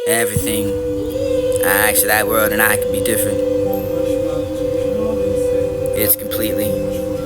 everything. I asked that world and I could be different. It's completely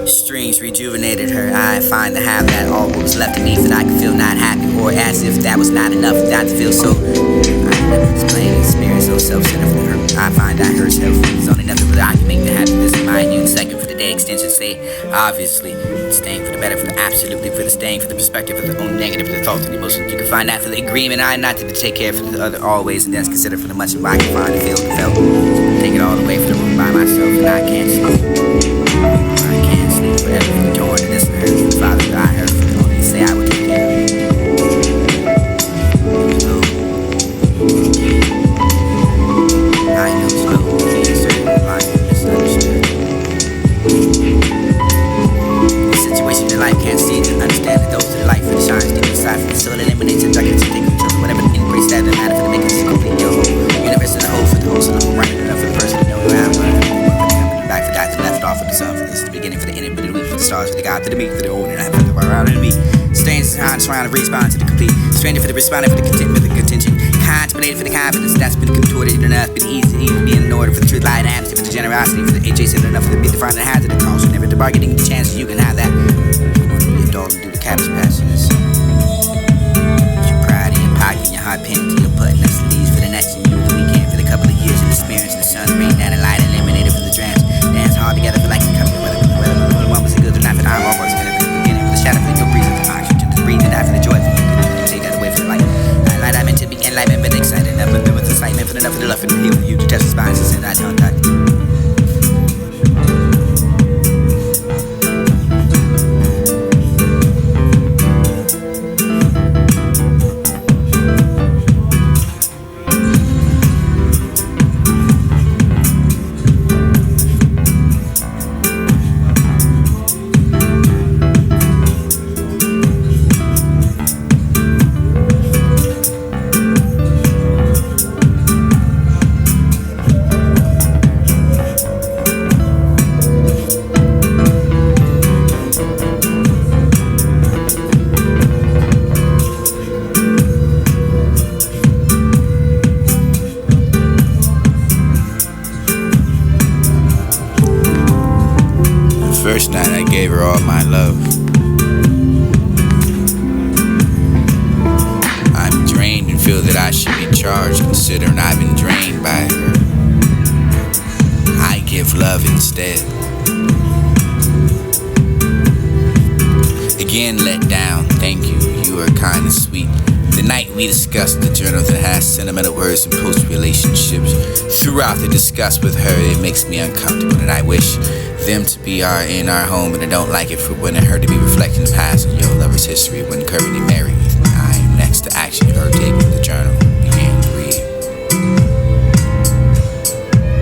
strange, rejuvenated her. I find to have that all what was left of me, that I could feel not happy, or as if that was not enough, not to feel so. I can never explain the experience so self-centered for her. I find that her self is only nothing but I can make the happiness of my youth. Second for the day, extension stay. Obviously, staying for the better, for the absolutely, for the staying, for the perspective, for the own negative, for the thoughts and emotions. You can find that for the agreement. I not to take care for the other always, and that's considered for the much of I can find and feel and felt. Take it all the way for the room by myself, and I can't sleep. I can't sleep forever from the door to this and her. Father, I heard from the only say I would take care of. I know slow, can't certain life misunderstood. The situation in life can't see it and understand that those are the light for the shines deep inside for the soul eliminates the darkness and take control of whatever embrace that doesn't matter for the making it complete your whole universe in the whole for the whole, so the whole right enough for the person to know who I am. Back for that to left off for the sun, for this the beginning for the ending, for the week for the stars, for the God, for the meek, for the old and I for the around and the beat. Strange and trying to respond to the complete. Stranger for the responding, for the content, for the contention. Contemplated for the confidence that's been contorted enough, been easy to even be in order for the truth, light, amnesty, for the generosity, for the adjacent enough for the be defined and hazard the cause. Never the bargaining, the chances you can have that. You indulge and do the cabbage passions. Your pride in your pocket, your heart pen to your button. That's the leaves for the next and you the weekend for the couple of years of experience in the sun, rain down and light, eliminated from the trance. Dance hard together for like a company, whether the one was a good or not, for the I'm almost gonna for the beginning, for the shadow for the breeze, for the oxygen to breathe, and not for the joy, for you take that away for the light. Light I meant to be enlightened, but excited enough, but there was excitement for the love, for the love, for the heal, for you to test the spines, and I don't die. First night I gave her all my love. I'm drained and feel that I should be charged, considering I've been drained by her. I give love instead. Again let down, thank you, you are kind and sweet. The night we discussed the journal that has sentimental words and post-relationships. Throughout the discuss with her, it makes me uncomfortable, and I wish them to be in our home, and I don't like it for wanting her to be reflecting the past of your lover's history when currently married. I am next to action, her taking the journal, began to read.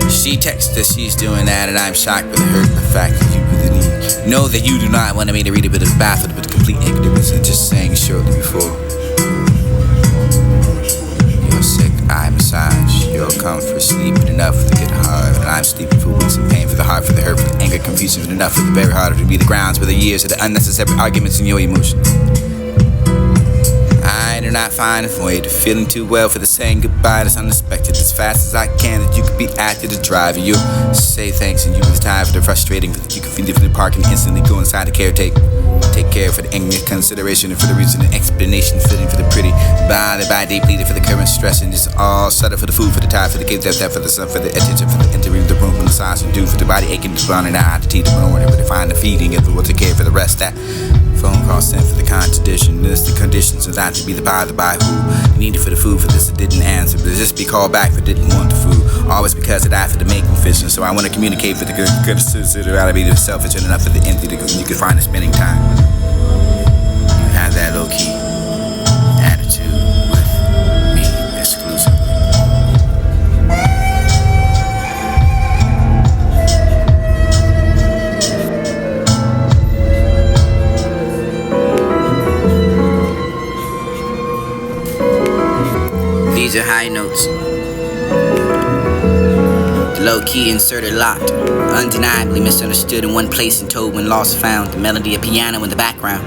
She texts that she's doing that, and I'm shocked by the hurt, the fact that you really know that you do not want me to read a bit of baffled, but complete ignorance, and just saying shortly before. You're sick, I massage, your comfort, sleeping enough to get hard, and I'm sleeping for weeks in pain, for the heart, for the hurt, for the anger, confusion, for enough, for the very heart to be the grounds, for the years of the unnecessary arguments in your emotions. I do not find a way to feeling too well for the saying goodbye that's unexpected as fast as I can, that you could be active to drive, and you say thanks, and you was tired for the frustrating, for that you could feel it from the park and instantly go inside the caretaker. Take care for the anger, consideration, and for the reason and explanation, fitting for the pretty, bothered by deeply for the current stress, and just all settled for the food, for the time, for the kids, that for the sun, for the attention, for the entering the room, for the size and do, for the body aching, the burning out, to teeth, the morning, for the find the feeding, and for what to care for the rest, that phone call sent for the contradiction, this the conditions, and that to be the bothered by who needed for the food, for this it didn't answer, but just be called back for didn't want the food, always because it I for the making vision, so I want to communicate for the good considerability, the selfish and enough for the empty, you can find the spending time. You have that low-key attitude with me exclusively. These are high notes. The low-key inserted locked. Undeniably misunderstood in one place and told when lost found. The melody of piano in the background.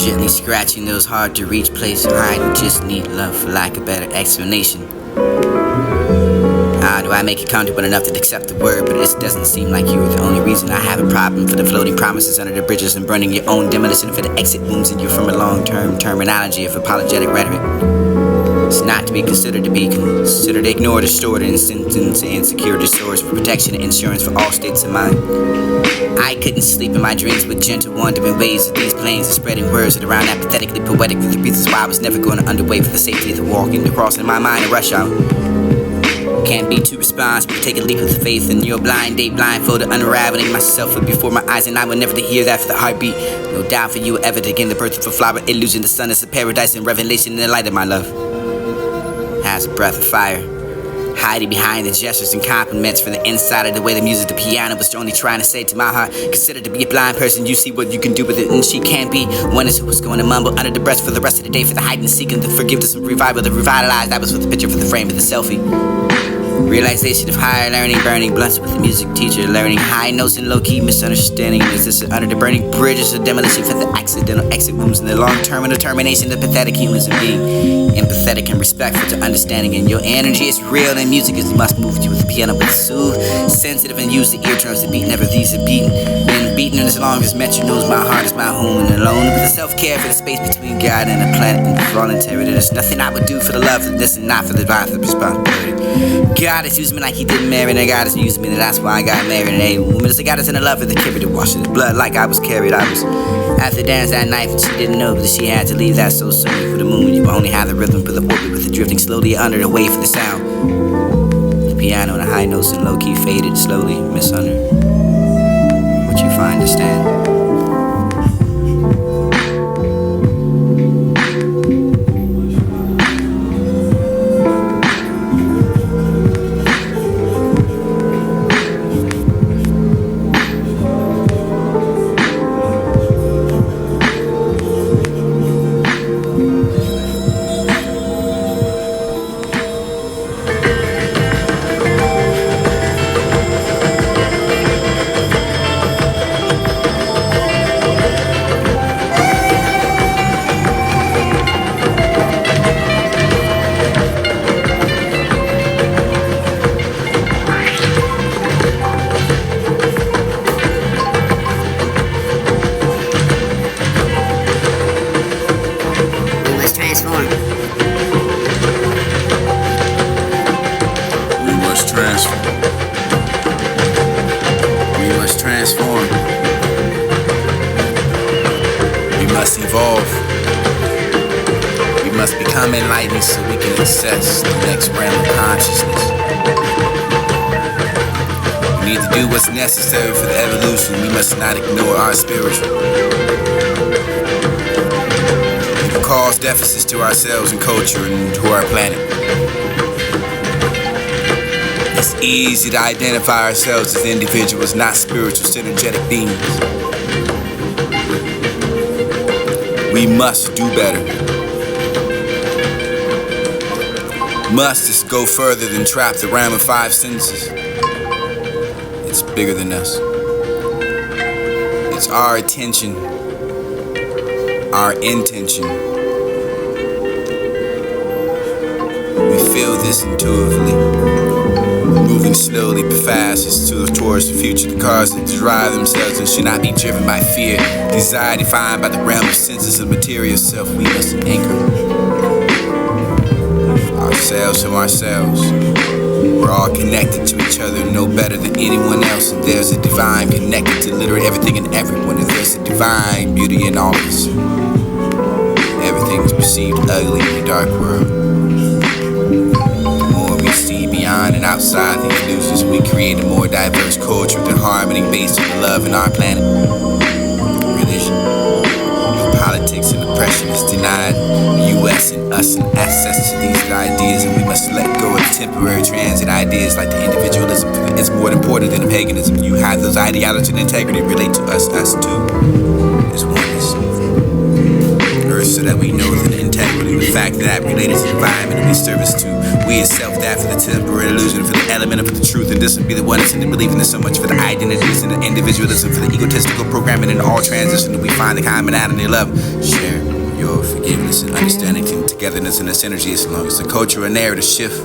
Gently scratching those hard to reach places where I just need love for lack of better explanation. How do I make it comfortable enough to accept the word? But it doesn't seem like you are the only reason I have a problem. For the floating promises under the bridges and burning your own demolition. For the exit wounds in you from a long-term terminology of apologetic rhetoric. It's not to be considered, ignored, or stored in sentence and secure disorders for protection and insurance for all states of mind. I couldn't sleep in my dreams with gentle wandering ways of these planes and spreading words that around apathetically poetic for the reasons why I was never going to underway for the safety of the walking across in my mind and rush out. Can't be too responsible, take a leap of faith in your blind date, blindfolded, unraveling myself before my eyes, and I will never to hear that for the heartbeat. No doubt for you ever to gain the birth of a flower illusion. The sun is a paradise and revelation in the light of my love. Has a breath of fire, hiding behind the gestures and compliments from the inside of the way the music, the piano was only trying to say to my heart. Consider to be a blind person, you see what you can do with it, and she can't be one who was going to mumble under the breath for the rest of the day for the hide and seek and the forgiveness and revival, the revitalized. That was for the picture for the frame of the selfie. Realization of higher learning, burning blunts with the music teacher, learning high notes and low-key misunderstanding. Is this under the burning bridges of demolition for the accidental exit wounds and the long-term determination of pathetic humans and being empathetic and respectful to understanding? And your energy is real and music is must move you with the piano with soothe, sensitive and use the eardrums to beat. Never these are beaten, been beaten as long as metronomes. My heart is my home and alone with the self-care for the space between God and the planet and the voluntary. There's nothing I would do for the love of this and not for the vibe of responsibility. God has used me like he didn't marry, and God has used me, and that's why I got married. And a woman is a goddess in the love of the carried to wash his blood like I was carried. I was at the dance that night, and she didn't know that she had to leave that so soon. For the moon, you only have the rhythm for the orbit with the drifting slowly under the wave for the sound. The piano and the high notes and low key faded slowly. Miss Hunter, what you find to stand? Transform. We must evolve. We must become enlightened so we can access the next realm of consciousness. We need to do what's necessary for the evolution. We must not ignore our spiritual. We will cause deficits to ourselves and culture and to our planet. It's easy to identify ourselves as individuals, not spiritual, synergetic beings. We must do better. Must is go further than trap the realm of five senses. It's bigger than us. It's our attention, our intention. We feel this intuitively. Moving slowly but fast towards the future. The cars that drive themselves and should not be driven by fear. Desire defined by the realm of senses of material self. We must anchor ourselves from ourselves. We're all connected to each other, no better than anyone else. And there's a divine connected to literally everything and everyone. And there's a divine beauty in all of us. Everything is perceived ugly in the dark world. Beyond and outside the illusions, we create a more diverse culture with harmony based on love in our planet. Religion, politics, and oppression is denied the U.S. and us and access to these ideas, and we must let go of the temporary transit ideas like the individualism. It's more important than the paganism. You have those ideologies and integrity relate to us too. There's oneness. Earth earth so that we know that integrity, the fact that related to the environment we service to. We as self that for the temporary illusion, for the element of the truth, and this would be the one that's in the believing this so much for the identities and the individualism, for the egotistical programming and all transition that we find the commonality and love. Share your forgiveness and understanding and togetherness and this energy as long as the culture and narrative shift.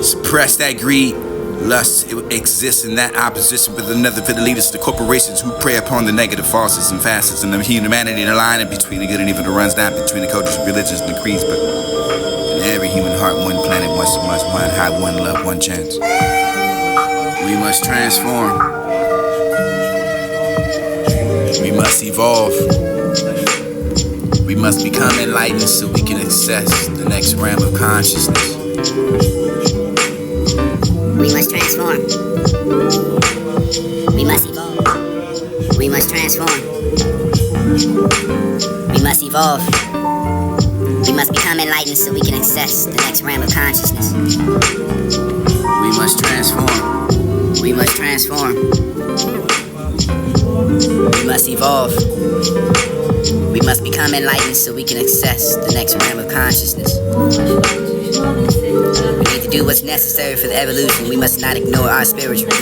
Suppress that greed. Lust, it exists in that opposition with another for the leaders, the corporations who prey upon the negative falses and facets and the humanity and the line in between the good and evil that runs down between the cultures, religions, and the creeds. But in every human heart, one planet, one so much, one high, one love, one chance. We must transform. We must evolve. We must become enlightened so we can access the next realm of consciousness. We must transform. We must evolve. We must transform. We must evolve. We must become enlightened so we can access the next realm of consciousness. We must transform. We must transform. We must evolve. We must become enlightened so we can access the next realm of consciousness. We need to do what's necessary for the evolution. We must not ignore our spiritual.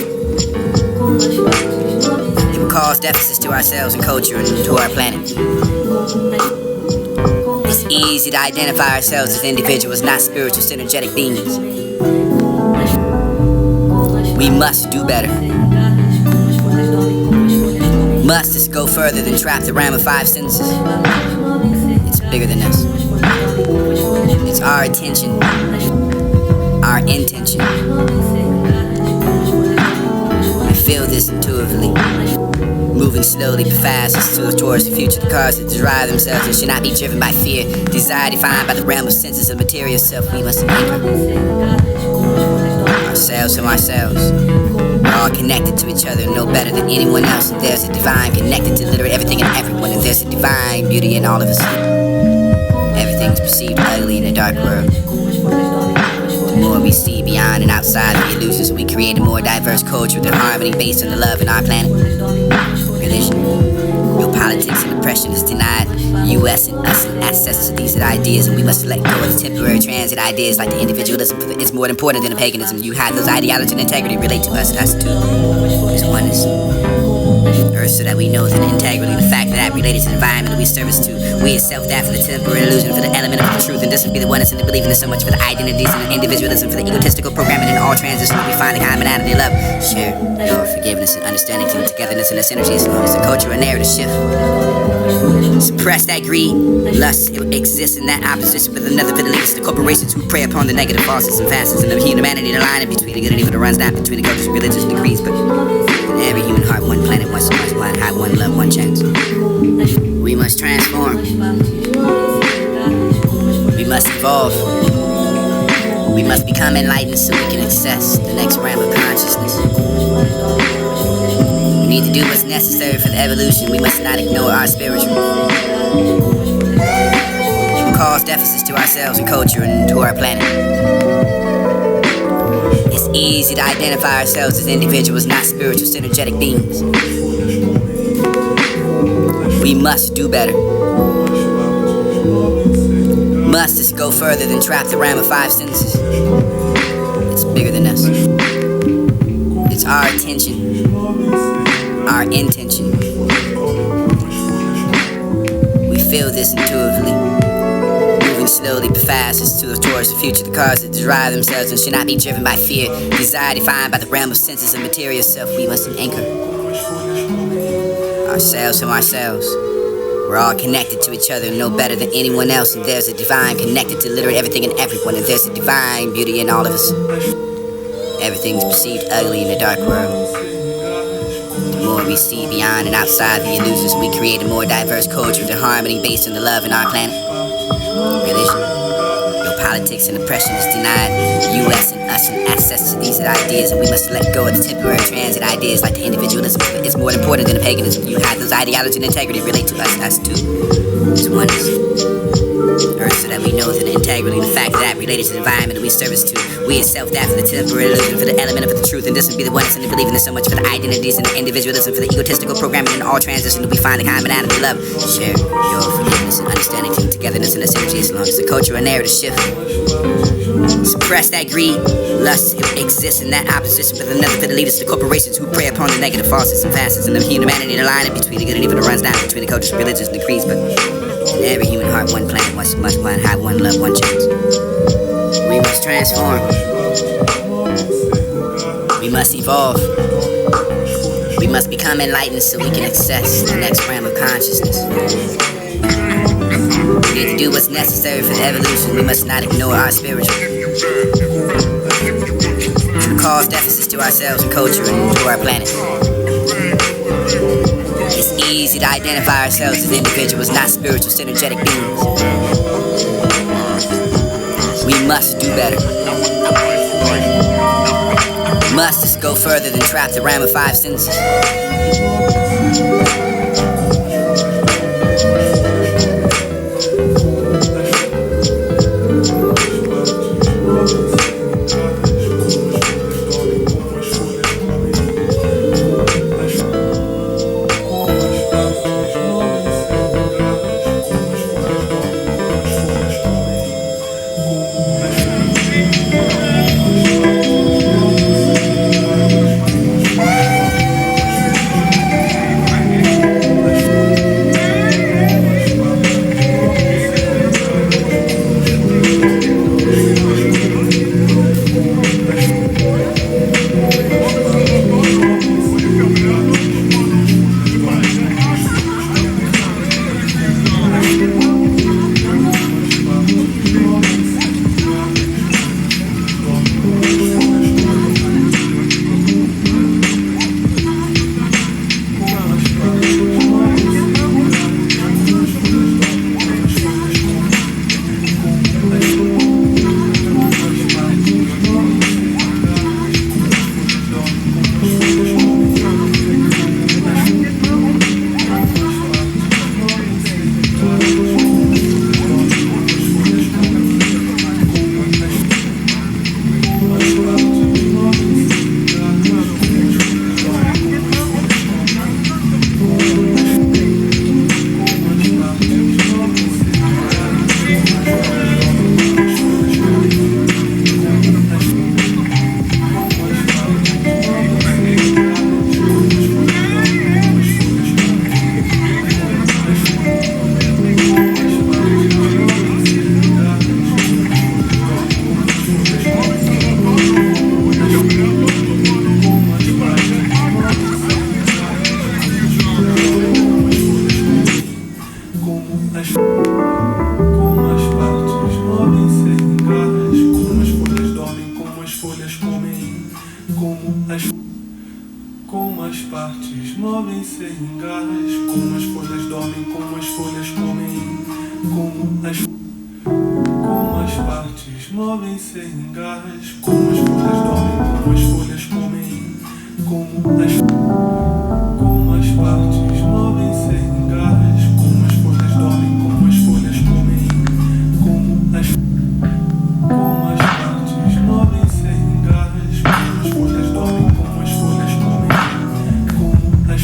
It will cause deficits to ourselves and culture and to our planet. It's easy to identify ourselves as individuals, not spiritual, synergetic beings. We must do better. Must just go further than trap the realm of five senses. It's bigger than us. It's our attention, our intention. I feel this intuitively, moving slowly but fast towards the future. The cars that derive themselves and should not be driven by fear. Desire defined by the realm of senses of material self. We must anchor ourselves from ourselves. We're all connected to each other, no better than anyone else. And there's a divine connected to literally everything and everyone. And there's a divine beauty in all of us. Everything's perceived ugly in the dark world. The more we see beyond and outside of the illusions, we create a more diverse culture with harmony based on the love in our planet. Religion, real politics and oppression is denied. U.S. and us and access to these ideas, and we must let go of the temporary transit ideas like the individualism. It's more important than the paganism. You have those ideologies and integrity relate to us too. There's oneness. Earth so that we know that integrity, the fact that related to the environment that we service to. We as self that for the temporary illusion, for the element of the truth, and this would be the one that's in the believing this so much for the identities and the individualism, for the egotistical programming and all transition. We find the commonality of love. Share your forgiveness and understanding and togetherness and this energy as long as the culture and narrative shift. Suppress that greed. Lust, it exists in that opposition with another for the leaders, the corporations who prey upon the negative falses and facets and the humanity, the line in between the good and evil that runs down between the cultures, religions, and the creeds. But in every human heart, one planet, one so much, one high, one love, one chance. We must transform. We must evolve. We must become enlightened so we can access the next realm of consciousness. We need to do what's necessary for the evolution. We must not ignore our spiritual. It will cause deficits to ourselves and culture and to our planet. It's easy to identify ourselves as individuals, not spiritual, synergetic beings. We must do better. Must just go further than trap the realm of five senses. It's bigger than us. It's our attention, our intention. We feel this intuitively, moving slowly but fast towards the future. The cars that derive themselves and should not be driven by fear. Desire defined by the realm of senses and material self. We must anchor ourselves from ourselves. We're all connected to each other, no better than anyone else. And there's a divine connected to literally everything and everyone. And there's a divine beauty in all of us. Everything's perceived ugly in the dark world. The more we see beyond and outside the illusions, we create a more diverse culture with harmony based on the love in our planet. Religion, real politics and oppression is denied. U.S. and us and access to these ideas, and we must let go of the temporary transit ideas like the individualism. It's more important than the paganism. You have those ideologies and integrity relate to us too. It's oneness. Earth, so that we know that integrity, the fact that related to the environment that we service to, we itself die for the temporary illusion, for the element of the truth, and this would be the one that's in the believing in so much for the identities and the individualism, for the egotistical programming and all transition that we find the commonality, love, share your forgiveness and understanding, team togetherness and the synergy, as long as the culture and narrative shift. Suppress that greed, lust, it exists in that opposition with another for the leaders, the corporations who prey upon the negative falses and facets, and the humanity, the line between the good and evil that runs down between the cultures, religions, and the creeds, but in every human heart, one planet, one high, one love, one chance. We must transform. We must evolve. We must become enlightened so we can access the next realm of consciousness. We need to do what's necessary for the evolution. We must not ignore our spiritual. To cause deficits to ourselves and culture and to our planet. It's easy to identify ourselves as individuals, not spiritual, synergetic beings. We must do better. Must just go further than trap the realm of five senses. Como as partes movem-se em garras, como as folhas dormem, como as folhas comem, como as partes movem-se em garras, como as folhas dormem, como as folhas comem, como as partes movem-se em garras, como as folhas dormem, como as folhas comem, como as partes movem-se em garras, como as folhas dormem, como as folhas comem, como as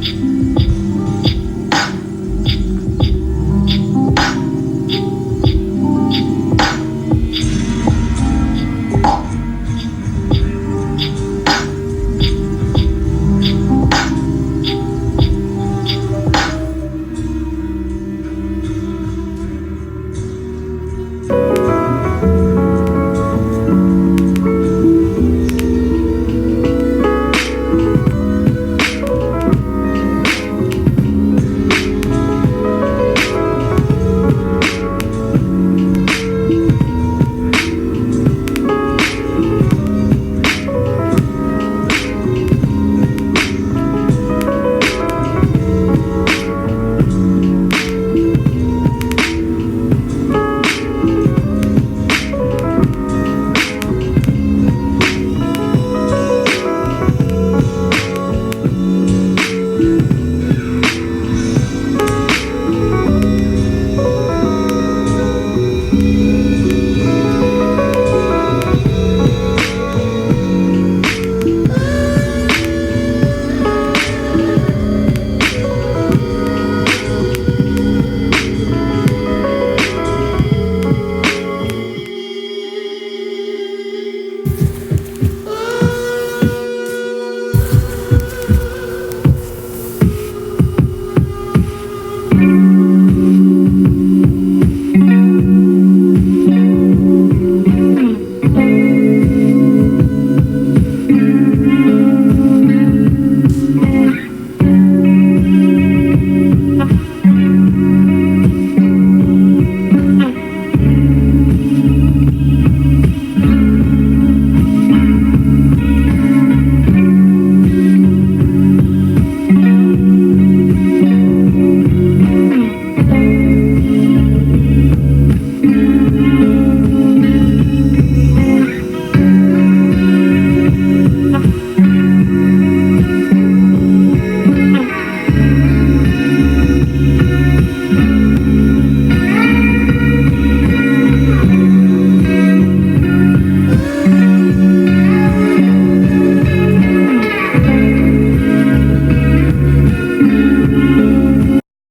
Thank